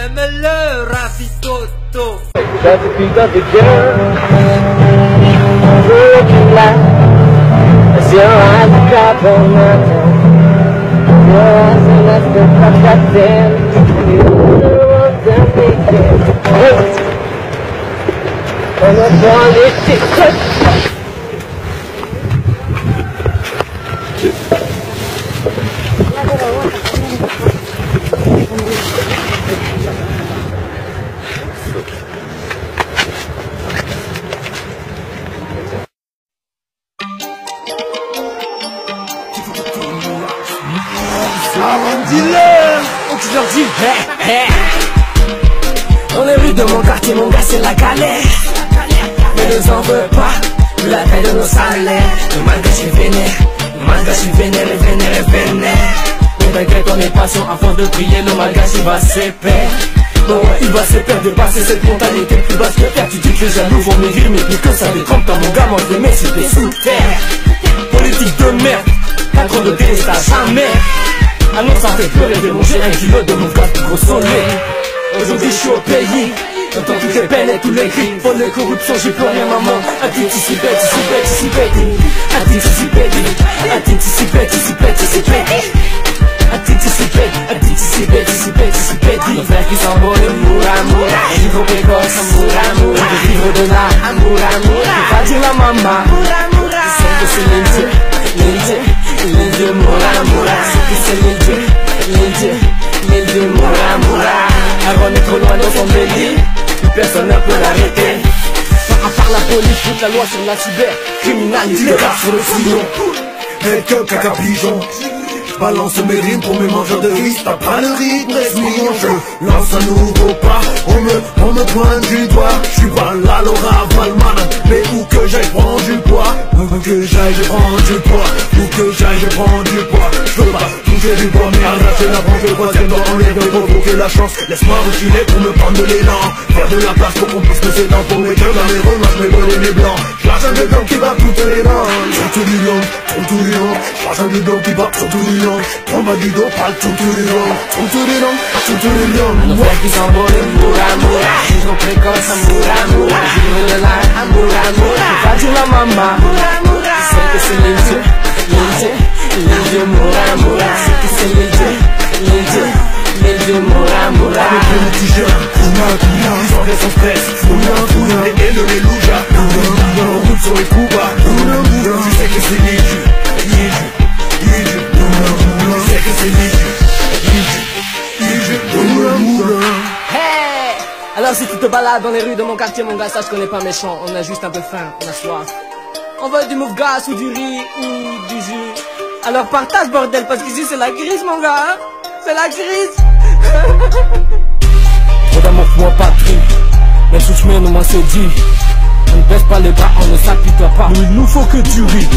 j'aime le Rafitoto. Just because the girl looking like as your eyes drop on nothing. Your eyes are less than protected. You're the one that make it hurt. And that's all this shit hurts. Dis-leur, faut que je leur dise, dans les rues de mon quartier, mon gars, c'est la galère. Mais ne en veux pas, vu la taille de nos salaires. Le malgré je suis vénère, le malgré je suis vénère et vénère et vénère. Mais t'inquiète, on est patient, à force de prier, le malgré il va se perdre. Bon, il va se perdre de passer cette montagne plus basse que terre. Tu dis que les jaloux vont maigrir, mais plus que ça détrompe. Quand mon gars mange les mecs, c'était sous terre. Politique de merde, 4 ans de tennis, t'as jamais. Ah non, ça fait pleurer de manger 1 kilo de mon gaz plus gros soleil. Aujourd'hui je suis au pays, j'entends toutes les peines et tous les cris. Pour les corruptions, j'ai plus rien maman. Anticipé, nos frères qui s'envolent, moura moura. Vivre précoce, moura moura. Vivre de là, moura moura. Faut pas dire la maman, moura moura. Tu sais que c'est l'Indien, moura moura. C'est l'Indien, moura moura. Aaron est trop loin dans son délire, plus personne ne peut l'arrêter. À part la police, toute la loi sur la cybercriminalité. Le rap sur le sillon, quelqu'un caca pigeon. Balance mes rimes pour mes mangeurs de risque. T'as pas le rythme, reste mignon. Je lance un nouveau pas, on me pointe du doigt. J'suis pas là, Laura Valman. Mais où que j'aille, prends du poids. Où que j'aille, je prends du poids. Où que j'aille, je prends du poids. J'veux pas toucher du bois, mais arracher la branche de troisième dans les deux pour provoquer la chance. Laisse-moi reculer pour me prendre de l'élan. Faire de la place pour qu'on puisse me sédant. Pour mes gueules dans mes remarques, mes volets, mes blancs. J'lâche un de blanc qui va toutes les dents. Sur tout du long, j'lâche un de blanc qui va sur tout du long. On va du dos, pas tout du long. Nos frères qui s'envolent, moura moura. Vivre précoce, moura moura. Vivre de là, moura moura. Faut pas dire la maman, moura moura. Tu sais que c'est l'Indien, moura moura. C'est l'Indien, moura moura. Avec le petit jeune, sans raison sans stress. Les haines, les loujas. On roule sur les coups bas. Tu sais que c'est l'Indien. Hey! Alors si tu te balades dans les rues de mon quartier, mon gars, sache qu'on n'est pas méchant. On a juste un peu faim, on a soif. On veut du mouf gas ou du riz ou du jus. Alors partage bordel, parce qu'ici c'est la crise mon gars, hein? C'est la crise. Trop d'amour pour moi patrie. Même sous chemin, nous m'en se dit. On ne baisse pas les bras, on ne s'apitoie pas. Il nous faut que tu ris.